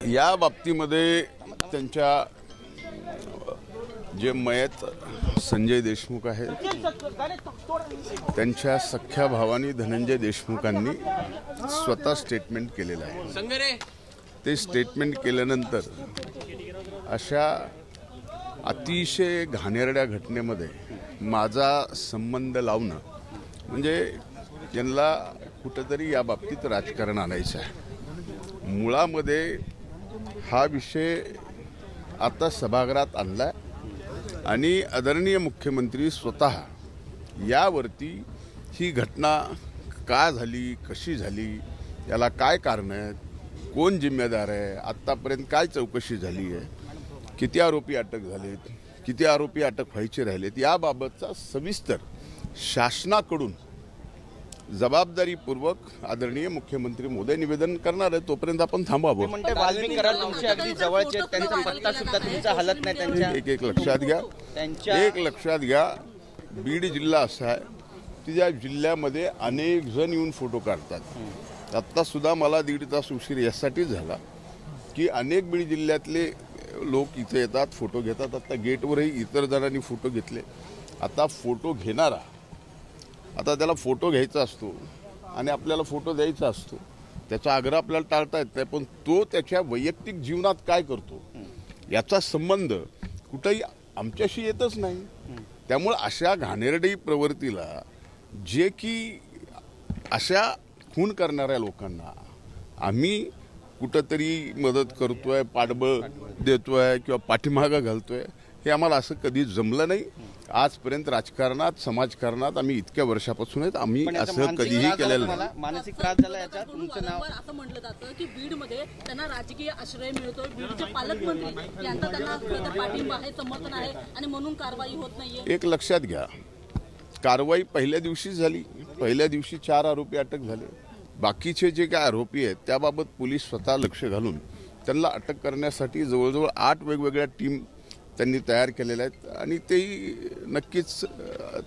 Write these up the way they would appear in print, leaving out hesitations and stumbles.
या बाबतीमध्ये त्यांच्या जे मयत संजय देशमुख आहेत त्यांच्या सख्या भावानी धनंजय देशमुखांनी स्वतः स्टेटमेंट केलेलं आहे। ते स्टेटमेंट केल्यानंतर अशा अतिशय घाणेरड्या घटनेमध्ये माझा संबंध लावणं म्हणजे यांना कुठेतरी या बाबतीत राजकारण आणायचं आहे। मुळामध्ये हा विषय आता सभागृहात आणला आणि आदरणीय मुख्यमंत्री स्वतः यावरती ही घटना का झाली, कशी झाली, याला काय कारण आहेत, कोण जिम्मेदार आहे, आत्तापर्यंत काय चौकशी झाली आहे, किती आरोपी अटक झालेत, किती आरोपी अटक व्हायचे राहिलेत, याबाबतचा सविस्तर शासनाकडून जबाबदारीपूर्वक आदरणीय मुख्यमंत्री मोदी निवेदन करणार आहे। तोपर्यंत आपण थांबावं। म्हणते वाल्मिक कराड तुमचे अगदी जवळचे, त्यांचा पत्ता सुद्धा तुमचा हलत नाही त्यांच्या। एक लक्षात घ्या बीड जिल्हा असा आहे की ज्या जिल्ह्यामध्ये अनेक जण येऊन फोटो काढतात। आत्ता सुद्धा मला 1.5 तास उशीर यासाठी झाला की अनेक बीड जिल्ह्यातले लोक इथे येतात, फोटो घेतात। आता गेटवरही इतर जणांनी फोटो घेतले। आता फोटो घेणारा आता त्याला फोटो घ्यायचा असतो आणि आपल्याला फोटो द्यायचा असतो, त्याचा आग्रह आपल्याला टाळता येत नाही, पण तो त्याच्या वैयक्तिक जीवनात काय करतो याचा संबंध कुठेही आमच्याशी येतच नाही। त्यामुळे अशा घाणेरडी प्रवृत्तीला जे की अशा खून करणाऱ्या लोकांना आम्ही कुठंतरी मदत करतोय, पाठबळ देतोय किंवा पाठीमागं घालतोय, हे आम्हाला असं कधी जमलं नाही। आजपर्यंत राजकारणात, समाजकारणात आम्ही इतक्या वर्षापासून आहेत, आम्ही असं कधीही केलेलं नाही। मानसिक त्रास झाला याचा तुमचं नाव असं म्हटलं जातं की बीडमध्ये त्यांना राजकीय आश्रय मिळतोय, बीडचे पालकमंत्री यांचा त्यांना पाठिंबा आहे, समर्थन आहे आणि म्हणून कारवाई होत नाहीये। एक लक्षात घ्या, कारवाई पहिल्या दिवशी झाली, पहिल्या दिवशी 4 आरोपी अटक झाले। बाकीचे जे काय आरोपी आहेत त्याबाबत पोलीस स्वतः लक्ष घालून त्यांना अटक करण्यासाठी जवळजवळ 8 वेगवेगळ्या टीम त्यांनी तयार केलेल्या आहेत आणि तेही नक्कीच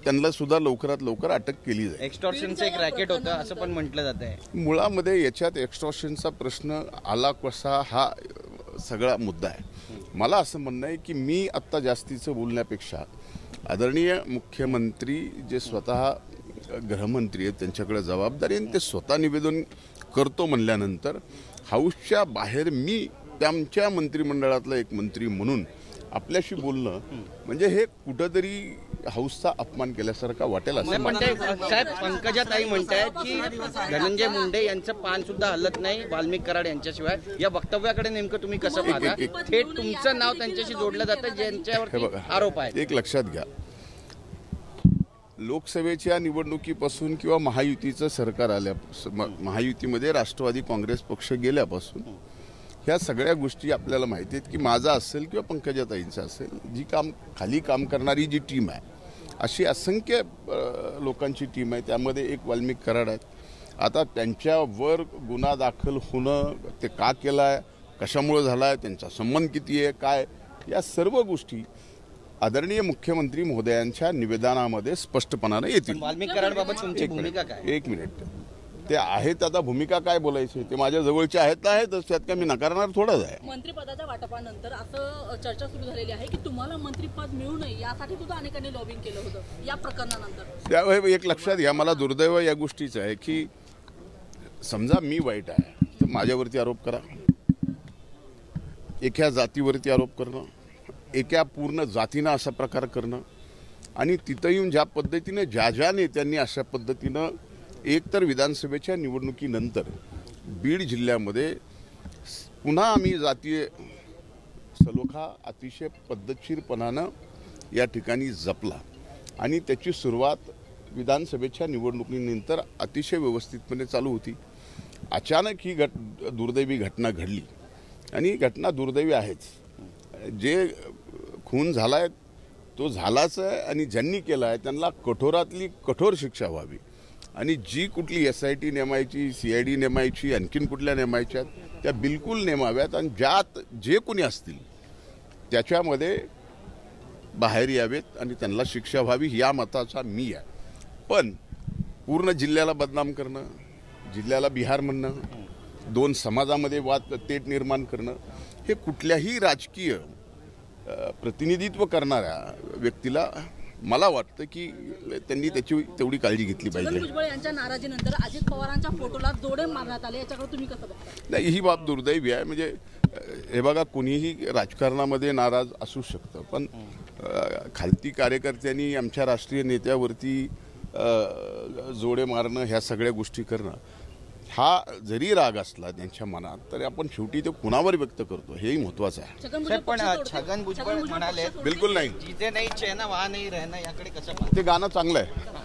त्यांना सुद्धा लवकरात लवकर अटक केली जाईल। एक्स्टॉर्शनचं एक रॅकेट होतं असं पण म्हटलं जात आहे। मुळामध्ये याच्यात एक्स्टॉर्शनचा प्रश्न आला कसा हा सगळा मुद्दा आहे। मला असं म्हणणं आहे की मी आत्ता जास्तीचं बोलण्यापेक्षा आदरणीय मुख्यमंत्री जे स्वतः गृहमंत्री आहेत त्यांच्याकडे जबाबदारी आहे, ते स्वतः निवेदन करतो म्हणल्यानंतर हाऊसच्या बाहेर मी त्यांच्या मंत्रिमंडळातला एक मंत्री म्हणून आपल्याशी बोलणं म्हणजे हे कुठंतरी हाऊसचा अपमान केल्यासारखा वाटेल असं साहेब पंकजाताई म्हणतायत की धनंजय मुंडे यांचं पान सुद्धा हलत नाही वाल्मिक कराड यांच्याशिवाय। या वक्तव्याकडे नेमकं तुम्ही कसं पाहता? थेट तुमचं नाव त्यांच्याशी जोडलं जातं ज्यांच्यावर आरोप आहे। एक लक्षात घ्या, लोकसभेच्या निवडणुकीपासून किंवा महायुतीचं सरकार आल्यापासून, महायुतीमध्ये राष्ट्रवादी काँग्रेस पक्ष गेल्यापासून ह्या सगळ्या गोष्टी आपल्याला माहिती आहेत की माझा असेल किंवा पंकजाताईंचा असेल, जी खाली काम करणारी जी टीम आहे अशी असंख्य लोकांची टीम आहे, त्यामध्ये एक वाल्मिक कराड आहेत। आता त्यांच्यावर गुन्हा दाखल होणं, ते का केला आहे, कशामुळे झाला आहे, त्यांचा संबंध किती आहे, काय, या सर्व गोष्टी आदरणीय मुख्यमंत्री महोदयांच्या निवेदनामध्ये स्पष्टपणाने येतील। वाल्मिक कराडबाबत तुमची भूमिका काय? एक मिनिट, ते आहेत आता भूमिका काय बोलायची, ते माझ्या जवळचे आहेत तर आहेतच, त्यात काय मी नकारणार थोडाच आहे। मंत्रिपदाच्या वाटपानंतर असं चर्चा सुरू झालेली आहे की तुम्हाला मंत्रिपद मिळू नये यासाठी सुद्धा अनेकांनी लॉबिंग केलं होतं या प्रकरणानंतर। त्यावेळी एक लक्षात घ्या, मला दुर्दैव या गोष्टीचं आहे की समजा मी वाईट आहे तर माझ्यावरती आरोप करा, एका जातीवरती आरोप करणं, एका पूर्ण जातीनं असा प्रकार करणं आणि तिथं येऊन ज्या पद्धतीने ज्या नेत्यांनी अशा पद्धतीनं एकतर विधानसभेच्या निवडणुकीनंतर बीड जिल्ह्यामध्ये पुन्हा आम्ही जातीय सलोखा अतिशय पद्धतशीरपणानं या ठिकाणी जपला आणि त्याची सुरुवात विधानसभेच्या निवडणुकीनंतर अतिशय व्यवस्थितपणे चालू होती। अचानक ही दुर्दैवी घटना घडली आणि ही घटना दुर्दैवी आहेच। जे खून झाला आहे तो झालाच आहे आणि ज्यांनी केला आहे त्यांना कठोरातली कठोर शिक्षा व्हावी आणि जी कुठली SIT नेमायची, CID नेमायची, आणखीन कुठल्या नेमायच्या त्या बिलकुल नेमाव्यात आणि ज्यात जे कोणी असतील त्याच्यामध्ये बाहेर यावेत आणि त्यांना शिक्षा व्हावी या मताचा मी आहे। पण पूर्ण जिल्ह्याला बदनाम करणं, जिल्ह्याला बिहार म्हणणं दोन समाजामध्ये वाद तेट निर्माण करणं हे कुठल्याही राजकीय प्रतिनिधित्व करणाऱ्या व्यक्तीला मला वाटतं की त्यांनी त्याची तेवढी काळजी घेतली छगन पाहिजे. भुजबळ यांच्या नाराजीनंतर अजित पवारांच्या फोटोला जोडे मारण्यात आले, याच्याकडे तुम्ही कसं बघता? नाही, ही बाब दुर्दैवी आहे. म्हणजे हे बघा, कोणीही राजकारणामध्ये नाराज असू शकतं, पण खालती कार्यकर्त्यांनी आमच्या राष्ट्रीय नेत्यावरती जोडे मारणं, ह्या सगळ्या गोष्टी करणं, हा जरी राग असला त्यांच्या मनात तरी आपण शेवटी ते कुणावर व्यक्त करतो हेही महत्वाचं आहे. छगन साहेब, पण पक्ष तोडते. छगन भुजबळ म्हणाले बिलकुल नाही, जिथे नाही चैन वहां नाही रहना, याकडे कसं पाहता? ते गाणं चांगलं आहे.